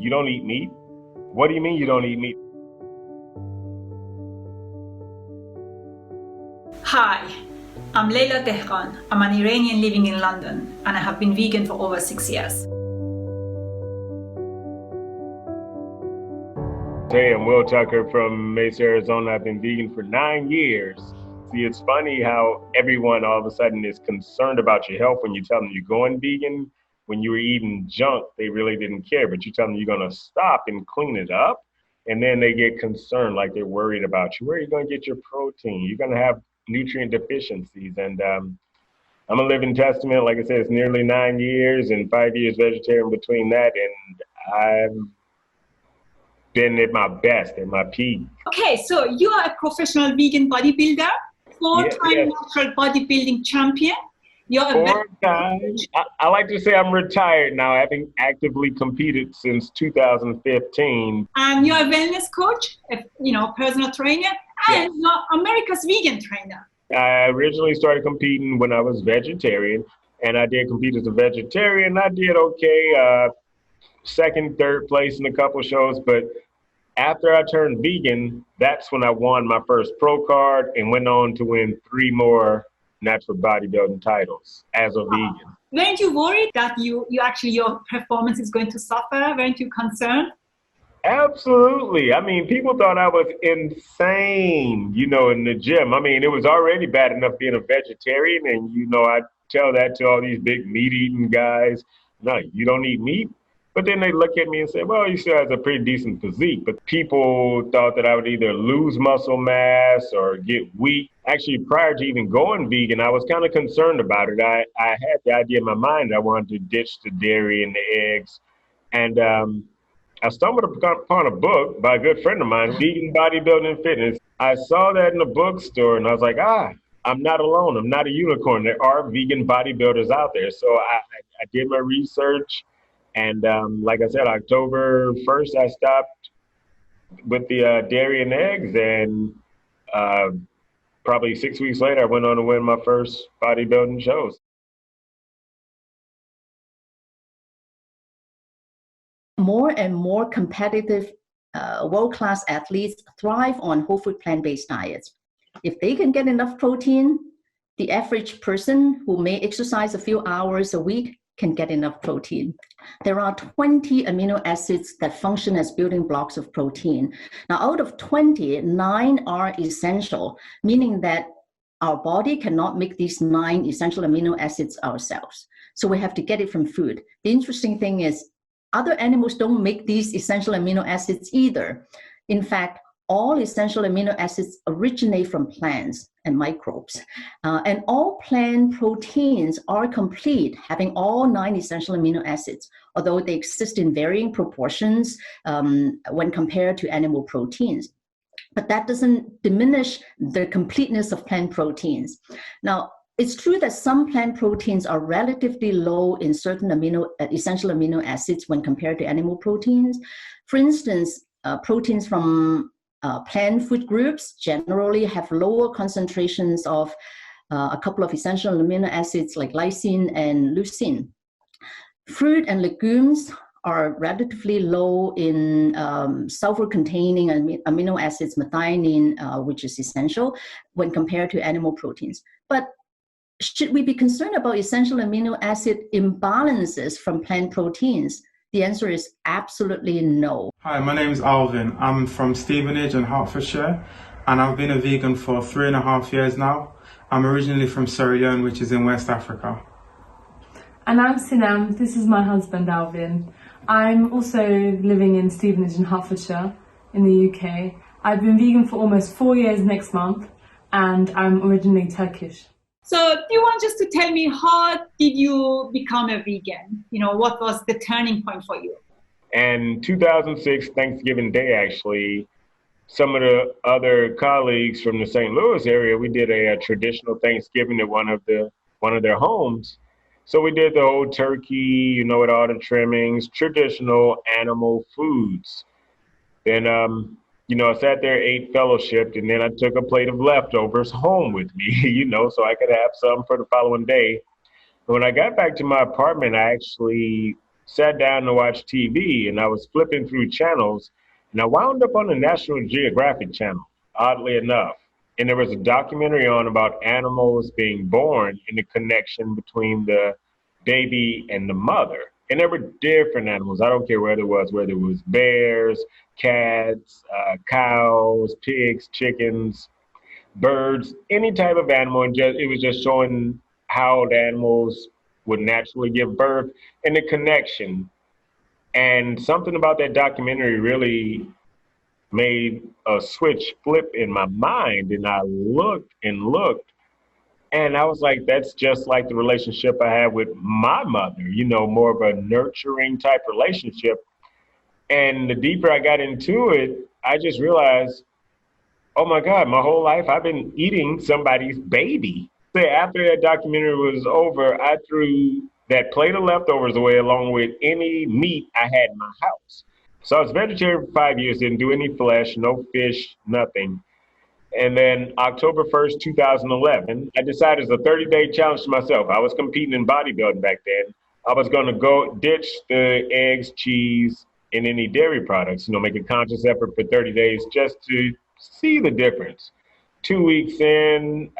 You don't eat meat? What do you mean you don't eat meat? Hi, I'm Leila Tehran. I'm an Iranian living in London, and I have been vegan for over 6 years. Hey, I'm Will Tucker from Mesa, Arizona. I've been vegan for 9 years. See, it's funny how everyone all of a sudden is concerned about your health when you tell them you're going vegan. When you were eating junk, they really didn't care, but you tell them you're going to stop and clean it up, and then they get concerned, like they're worried about you. Where are you going to get your protein? You're going to have nutrient deficiencies. And I'm a living testament. Like I said, it's nearly 9 years and 5 years vegetarian between that, and I've been at my best, at my peak. Okay, so you are a professional vegan bodybuilder, four-time Yes. natural bodybuilding champion. You're a Four times. I like to say I'm retired now, having actively competed since 2015. and you're a wellness coach, personal trainer, and you're America's vegan trainer. I originally started competing when I was vegetarian, and I did compete as a vegetarian. I did okay, second, third place in a couple shows, but after I turned vegan, that's when I won my first pro card and went on to win 3 more natural bodybuilding titles as a vegan. Weren't you worried that your performance is going to suffer? Weren't you concerned? Absolutely. I mean, people thought I was insane, in the gym. I mean, it was already bad enough being a vegetarian, and, I tell that to all these big meat-eating guys. No, you don't eat meat? But then they look at me and say, well, you still have a pretty decent physique. But people thought that I would either lose muscle mass or get weak. Actually, prior to even going vegan, I was kind of concerned about it. I had the idea in my mind I wanted to ditch the dairy and the eggs. And I stumbled upon a book by a good friend of mine, Vegan Bodybuilding and Fitness. I saw that in a bookstore, and I was like, I'm not alone. I'm not a unicorn. There are vegan bodybuilders out there. So I did my research. And like I said, October 1st, I stopped with the dairy and eggs. And probably 6 weeks later, I went on to win my first bodybuilding shows. More and more competitive world-class athletes thrive on whole food plant-based diets. If they can get enough protein, the average person who may exercise a few hours a week can get enough protein. There are 20 amino acids that function as building blocks of protein. Now, out of 20, 9 are essential, meaning that our body cannot make these 9 essential amino acids ourselves. So we have to get it from food. The interesting thing is, other animals don't make these essential amino acids either. In fact, all essential amino acids originate from plants and microbes. And all plant proteins are complete, having all 9 essential amino acids, although they exist in varying proportions when compared to animal proteins. But that doesn't diminish the completeness of plant proteins. Now, it's true that some plant proteins are relatively low in certain essential amino acids when compared to animal proteins. For instance, proteins from plant food groups generally have lower concentrations of a couple of essential amino acids like lysine and leucine. Fruit and legumes are relatively low in sulfur-containing amino acids, methionine, which is essential when compared to animal proteins. But should we be concerned about essential amino acid imbalances from plant proteins? The answer is absolutely no. Hi, my name is Alvin. I'm from Stevenage in Hertfordshire, and I've been a vegan for 3.5 years now. I'm originally from Sierra Leone, which is in West Africa. And I'm Sinem. This is my husband, Alvin. I'm also living in Stevenage in Hertfordshire in the UK. I've been vegan for almost 4 years next month, and I'm originally Turkish. So do you want just to tell me, how did you become a vegan? What was the turning point for you? And 2006, Thanksgiving Day, actually, some of the other colleagues from the St. Louis area, we did a traditional Thanksgiving at one of their homes. So we did the whole turkey, with all the trimmings, traditional animal foods. Then, I sat there, ate, fellowshipped, and then I took a plate of leftovers home with me, so I could have some for the following day. When I got back to my apartment, I actually sat down to watch TV, and I was flipping through channels, and I wound up on the National Geographic Channel, oddly enough. And there was a documentary on about animals being born and the connection between the baby and the mother. And there were different animals. I don't care whether it was bears, cats, cows, pigs, chickens, birds, any type of animal. And it was just showing how the animals would naturally give birth and the connection. And something about that documentary really made a switch flip in my mind. And I looked and looked, and I was like, that's just like the relationship I had with my mother, more of a nurturing type relationship. And the deeper I got into it, I just realized, oh my God, my whole life I've been eating somebody's baby. So after that documentary was over, I threw that plate of leftovers away along with any meat I had in my house. So I was vegetarian for 5 years, didn't do any flesh, no fish, nothing. And then October 1st, 2011, I decided as a 30-day challenge to myself. I was competing in bodybuilding back then. I was going to go ditch the eggs, cheese, and any dairy products, make a conscious effort for 30 days just to see the difference. 2 weeks in,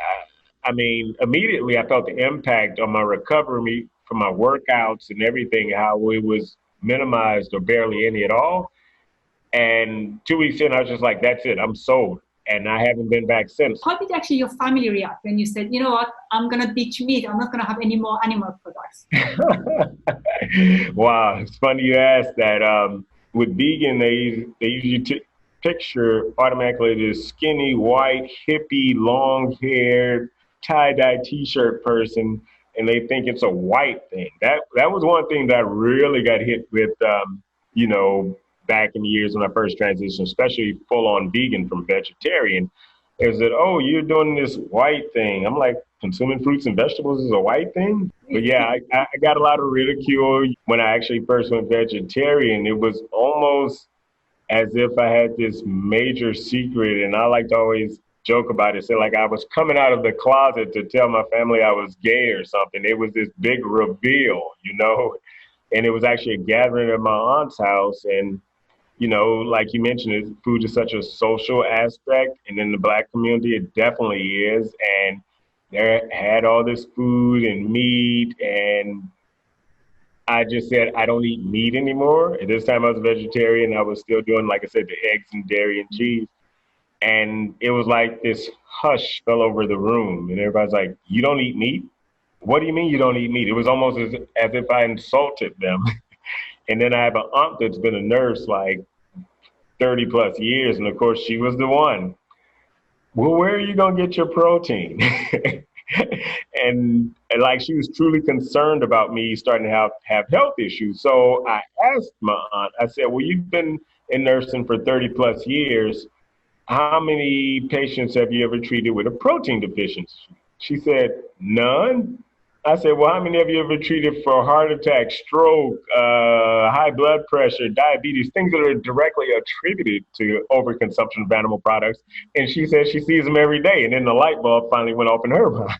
immediately I felt the impact on my recovery from my workouts and everything, how it was minimized or barely any at all. And 2 weeks in, I was just like, that's it, I'm sold. And I haven't been back since. How did actually your family react when you said, you know what, I'm going to ditch meat, I'm not going to have any more animal products? Wow, it's funny you asked that. With vegan, they usually picture automatically this skinny, white, hippie, long-haired, tie-dye T-shirt person, and they think it's a white thing. That was one thing that I really got hit with, back in the years when I first transitioned, especially full-on vegan from vegetarian, is that, oh, you're doing this white thing. I'm like, consuming fruits and vegetables is a white thing? But yeah, I got a lot of ridicule when I actually first went vegetarian. It was almost as if I had this major secret, and I like to always joke about it, say like I was coming out of the closet to tell my family I was gay or something. It was this big reveal, and it was actually a gathering at my aunt's house. And like you mentioned, food is such a social aspect, and in the Black community, it definitely is. And they had all this food and meat, and I just said, I don't eat meat anymore. At this time, I was a vegetarian. I was still doing, like I said, the eggs and dairy and cheese. And it was like this hush fell over the room, and everybody's like, you don't eat meat? What do you mean you don't eat meat? It was almost as if I insulted them. And then I have an aunt that's been a nurse like 30 plus years. And of course, she was the one. Well, where are you going to get your protein? and like she was truly concerned about me starting to have health issues. So I asked my aunt, I said, well, you've been in nursing for 30 plus years. How many patients have you ever treated with a protein deficiency? She said, none. I said, well, how many have you ever treated for heart attack, stroke, high blood pressure, diabetes, things that are directly attributed to overconsumption of animal products? And she said she sees them every day. And then the light bulb finally went off in her mind.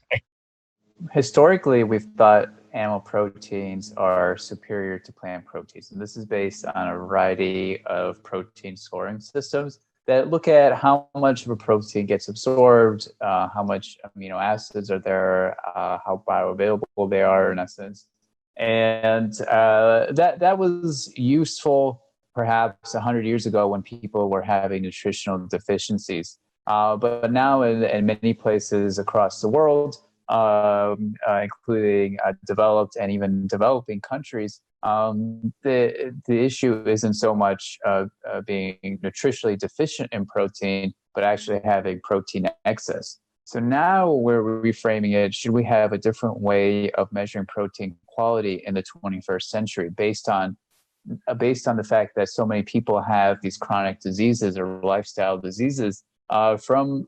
Historically, we've thought animal proteins are superior to plant proteins. And this is based on a variety of protein scoring systems that look at how much of a protein gets absorbed, how much amino acids are there, how bioavailable they are in essence. And that was useful perhaps 100 years ago when people were having nutritional deficiencies. But now in many places across the world, including developed and even developing countries, the issue isn't so much being nutritionally deficient in protein, but actually having protein excess. So now we're reframing it. Should we have a different way of measuring protein quality in the 21st century based on the fact that so many people have these chronic diseases or lifestyle diseases from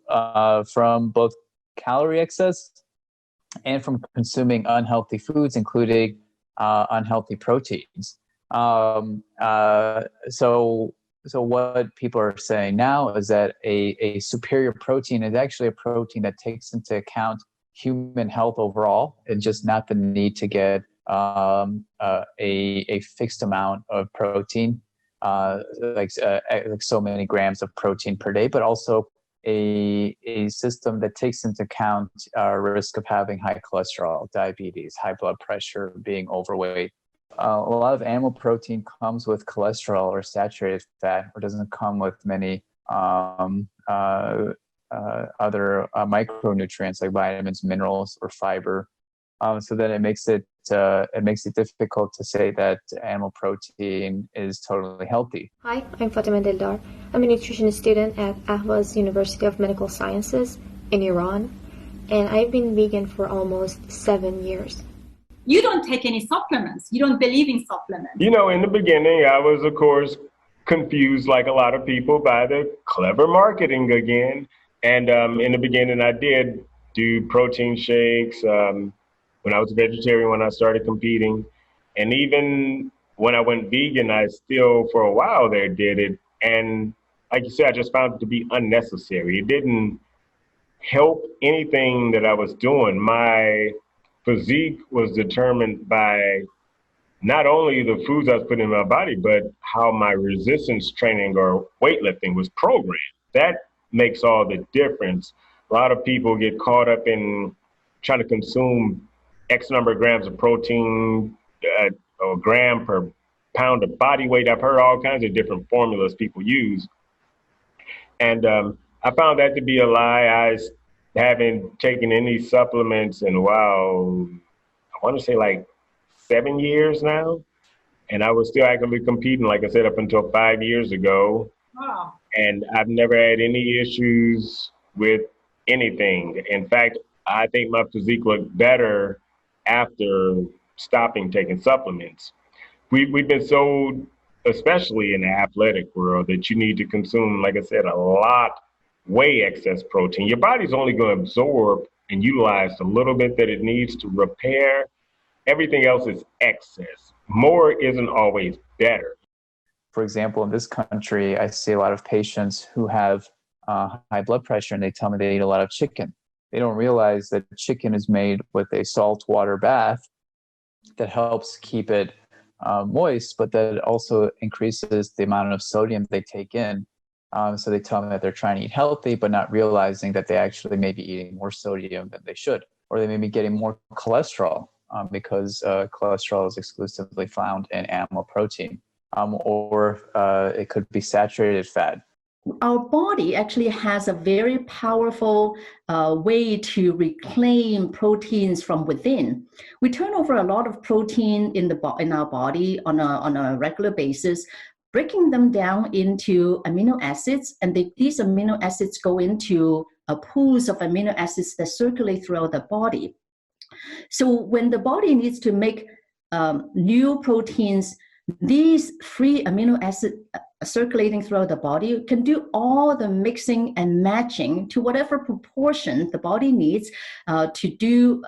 both calorie excess and from consuming unhealthy foods, including unhealthy proteins. So what people are saying now is that a superior protein is actually a protein that takes into account human health overall, and just not the need to get a fixed amount of protein, like so many grams of protein per day, but also a system that takes into account risk of having high cholesterol, diabetes, high blood pressure, being overweight. A lot of animal protein comes with cholesterol or saturated fat, or doesn't come with many other micronutrients like vitamins, minerals, or fiber. So then it makes it difficult to say that animal protein is totally healthy. Hi, I'm Fatima Dildar. I'm a nutrition student at Ahvaz University of Medical Sciences in Iran, and I've been vegan for almost 7 years. You don't take any supplements. You don't believe in supplements. You know, in the beginning, I was, of course, confused like a lot of people by the clever marketing again. And in the beginning, I did do protein shakes. When I was a vegetarian, when I started competing. And even when I went vegan, I still, for a while there, did it. And like you said, I just found it to be unnecessary. It didn't help anything that I was doing. My physique was determined by not only the foods I was putting in my body, but how my resistance training or weightlifting was programmed. That makes all the difference. A lot of people get caught up in trying to consume X number of grams of protein, or gram per pound of body weight. I've heard all kinds of different formulas people use. And I found that to be a lie. I haven't taken any supplements in, wow, I want to say like 7 years now. And I was still actively competing, like I said, up until 5 years ago. Wow. And I've never had any issues with anything. In fact, I think my physique looked better after stopping taking supplements. We've been sold, especially in the athletic world, that you need to consume, like I said, a lot, way excess protein. Your body's only going to absorb and utilize the little bit that it needs to repair. Everything else is excess. More isn't always better. For example, in this country, I see a lot of patients who have high blood pressure, and they tell me they eat a lot of chicken. They don't realize that chicken is made with a salt water bath that helps keep it moist, but that also increases the amount of sodium they take in. So they tell me that they're trying to eat healthy, but not realizing that they actually may be eating more sodium than they should, or they may be getting more cholesterol because cholesterol is exclusively found in animal protein, or it could be saturated fat. Our body actually has a very powerful way to reclaim proteins from within. We turn over a lot of protein in our body on a regular basis, breaking them down into amino acids, and these amino acids go into pools of amino acids that circulate throughout the body. So when the body needs to make new proteins, these free amino acids circulating throughout the body can do all the mixing and matching to whatever proportion the body needs to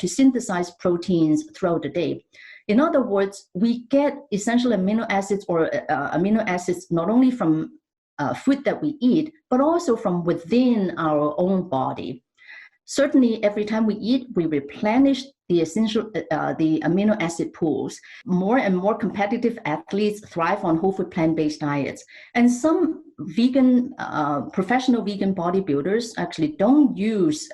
synthesize proteins throughout the day. In other words, we get essential amino acids or amino acids not only from food that we eat, but also from within our own body. Certainly, every time we eat, we replenish the essential, the amino acid pools. More and more competitive athletes thrive on whole food plant-based diets. And some vegan, professional vegan bodybuilders actually don't use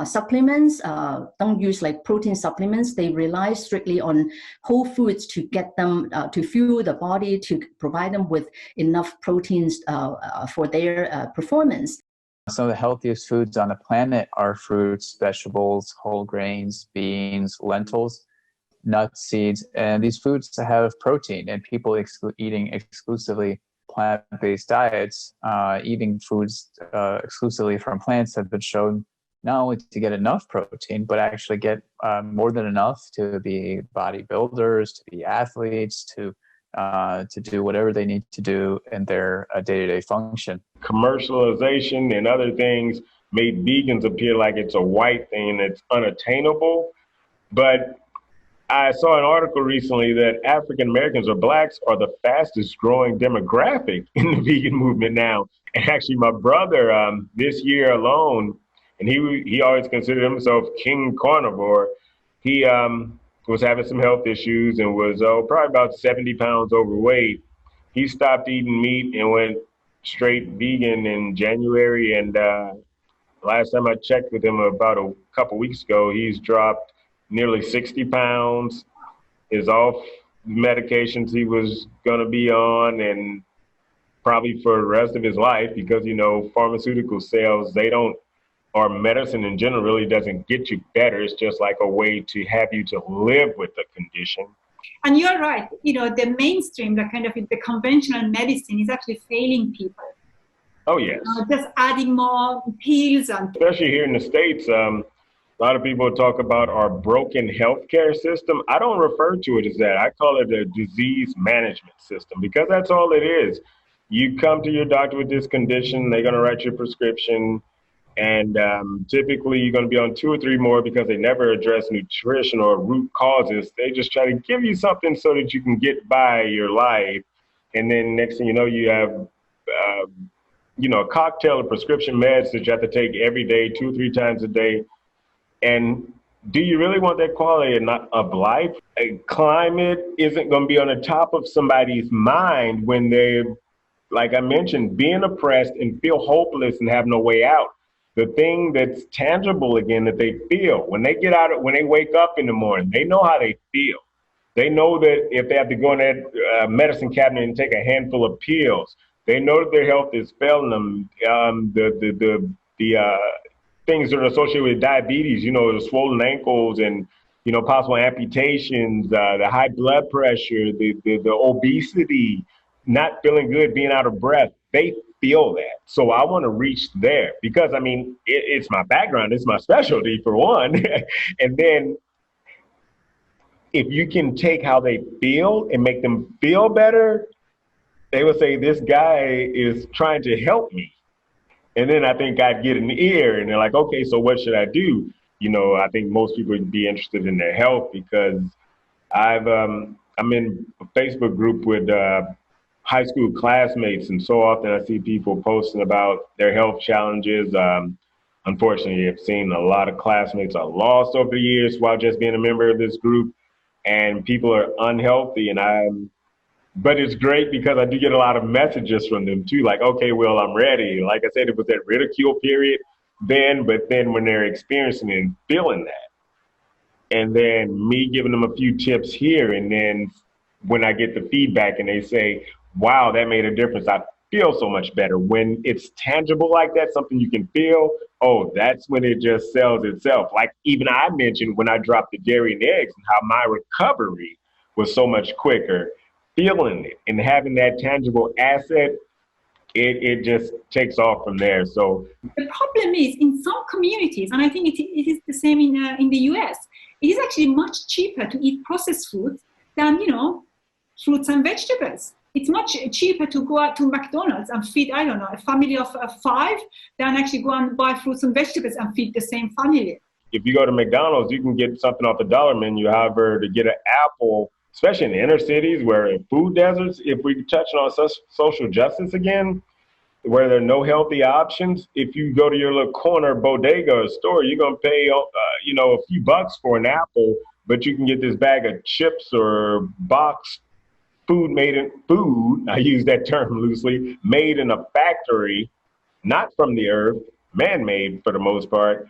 supplements, don't use like protein supplements. They rely strictly on whole foods to get them, to fuel the body, to provide them with enough proteins for their performance. Some of the healthiest foods on the planet are fruits, vegetables, whole grains, beans, lentils, nuts, seeds, and these foods have protein. And people eating exclusively plant-based diets, eating foods exclusively from plants, have been shown not only to get enough protein, but actually get more than enough to be bodybuilders, to be athletes, to do whatever they need to do in their day-to-day function. Commercialization and other things made vegans appear like it's a white thing that's unattainable. But I saw an article recently that African Americans or blacks are the fastest growing demographic in the vegan movement now. And actually my brother, this year alone, and he always considered himself king carnivore, he was having some health issues and was probably about 70 pounds overweight. He stopped eating meat and went straight vegan in January. And last time I checked with him about a couple weeks ago, he's dropped nearly 60 pounds, is off medications he was going to be on, and probably for the rest of his life, because, you know, pharmaceutical sales, they don't, or medicine in general really doesn't get you better. It's just like a way to have you to live with the condition. And you're right, you know, the mainstream, the kind of the conventional medicine is actually failing people. Oh, yes. Just adding more pills. And especially here in the States, a lot of people talk about our broken healthcare system. I don't refer to it as that. I call it a disease management system, because that's all it is. You come to your doctor with this condition, they're going to write your prescription, and typically you're going to be on 2 or 3 more, because they never address nutrition or root causes. They just try to give you something so that you can get by your life. And then next thing you know, you have, you know, a cocktail of prescription meds that you have to take every day, 2 or 3 times a day. And do you really want that quality of life? Climate isn't going to be on the top of somebody's mind when they're, like I mentioned, being oppressed and feel hopeless and have no way out. The thing that's tangible again that they feel when they get out, when they wake up in the morning, they know how they feel. They know that if they have to go in that medicine cabinet and take a handful of pills, they know that their health is failing them. The things that are associated with diabetes, you know, the swollen ankles and, you know, possible amputations, the high blood pressure, the obesity, not feeling good, being out of breath, they feel that. So I want to reach there, because, I mean, it's my background, it's my specialty for one. And then if you can take how they feel and make them feel better, they will say, this guy is trying to help me. And then I think I'd get an ear, and they're like, okay, so what should I do? You know, I think most people would be interested in their health, because I'm in a Facebook group with high school classmates, and so often I see people posting about their health challenges. Unfortunately, I've seen a lot of classmates are lost over the years while just being a member of this group, and people are unhealthy. But it's great because I do get a lot of messages from them too, like, okay, well, I'm ready. Like I said, it was that ridicule period then, but then when they're experiencing and feeling that, and then me giving them a few tips here, and then when I get the feedback and they say, wow, that made a difference, I feel so much better. When it's tangible like that, something you can feel, oh, that's when it just sells itself. Like even I mentioned when I dropped the dairy and eggs and how my recovery was so much quicker. Feeling it and having that tangible asset, it just takes off from there. So the problem is in some communities, and I think it is the same in the US, it is actually much cheaper to eat processed food than, you know, fruits and vegetables. It's much cheaper to go out to McDonald's and feed, I don't know, a family of 5 than actually go and buy fruits and vegetables and feed the same family. If you go to McDonald's, you can get something off the dollar menu. However, to get an apple, especially in the inner cities where in food deserts, if we touch on social justice again, where there are no healthy options, if you go to your little corner bodega or store, you're going to pay, you know, a few bucks for an apple, but you can get this bag of chips or box food I use that term loosely, made in a factory, not from the earth, man-made for the most part,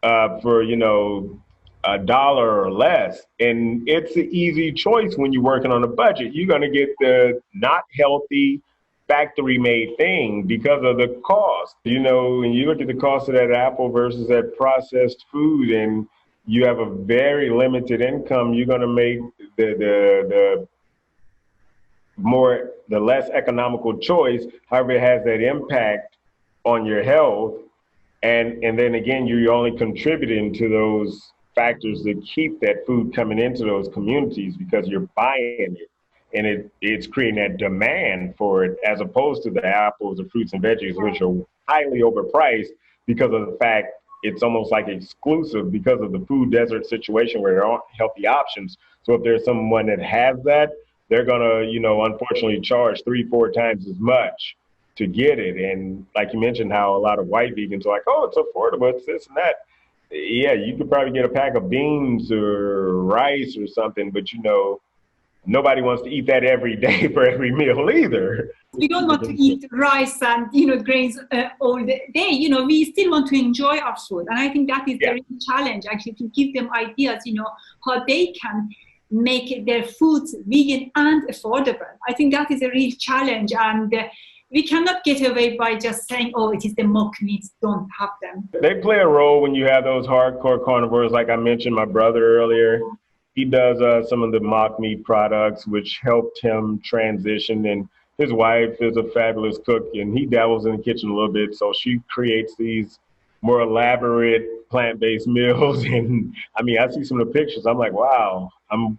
for, you know, $1 or less. And it's an easy choice when you're working on a budget. You're going to get the not healthy factory made thing because of the cost. You know, when you look at the cost of that apple versus that processed food, and you have a very limited income, you're going to make the less economical choice. However, it has that impact on your health. And then again, you're only contributing to those factors that keep that food coming into those communities because you're buying it, and it's creating that demand for it, as opposed to the apples or fruits and veggies, which are highly overpriced because of the fact it's almost like exclusive because of the food desert situation where there aren't healthy options. So if there's someone that has that, they're gonna, you know, unfortunately charge 3-4 times as much to get it. And like you mentioned, how a lot of white vegans are like, oh, it's affordable, it's this and that. yeah, you could probably get a pack of beans or rice or something, but you know, nobody wants to eat that every day for every meal either. We don't want to eat rice and, you know, grains all the day. You know, we still want to enjoy our food. And I think that is the real challenge, actually, to give them ideas, you know, how they can make their foods vegan and affordable. I think that is a real challenge. And we cannot get away by just saying, oh, it is the mock meats, don't have them. They play a role when you have those hardcore carnivores. Like I mentioned, my brother earlier, he does some of the mock meat products, which helped him transition. And his wife is a fabulous cook, and he dabbles in the kitchen a little bit. So she creates these more elaborate plant-based meals. And I mean, I see some of the pictures. I'm like, wow.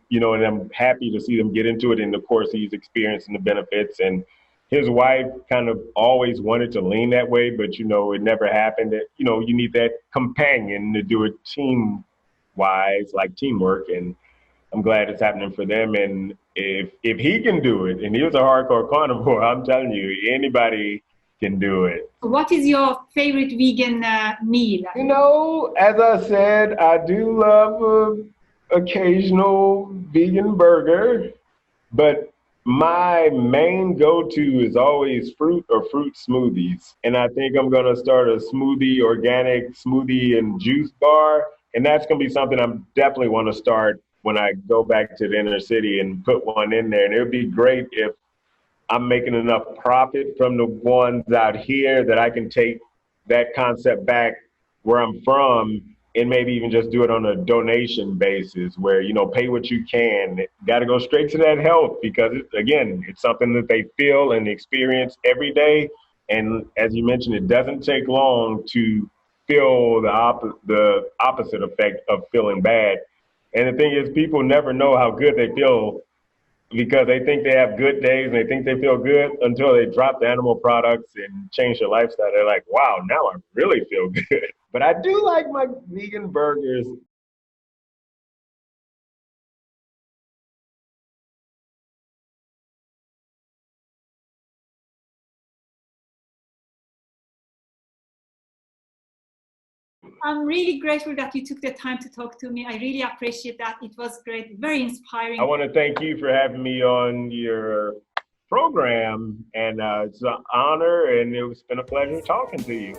You know, and I'm happy to see them get into it. And of course, he's experiencing the benefits. And his wife kind of always wanted to lean that way, but you know, it never happened. You know, you need that companion to do it team-wise, like teamwork. And I'm glad it's happening for them. And if he can do it, and he was a hardcore carnivore, I'm telling you, anybody can do it. What is your favorite vegan meal? You know, as I said, I do love an occasional vegan burger, but my main go-to is always fruit or fruit smoothies. And I think I'm going to start a organic smoothie and juice bar. And that's going to be something I'm definitely want to start when I go back to the inner city and put one in there. And it would be great if I'm making enough profit from the ones out here that I can take that concept back where I'm from and maybe even just do it on a donation basis where, you know, pay what you can. Got to go straight to that health because, it's something that they feel and experience every day. And as you mentioned, it doesn't take long to feel the opposite effect of feeling bad. And the thing is, people never know how good they feel because they think they have good days and they think they feel good until they drop the animal products and change their lifestyle. They're like, wow, now I really feel good. But I do like my vegan burgers. I'm really grateful that you took the time to talk to me. I really appreciate that. It was great, very inspiring. I want to thank you for having me on your program, and it's an honor, and it's been a pleasure talking to you.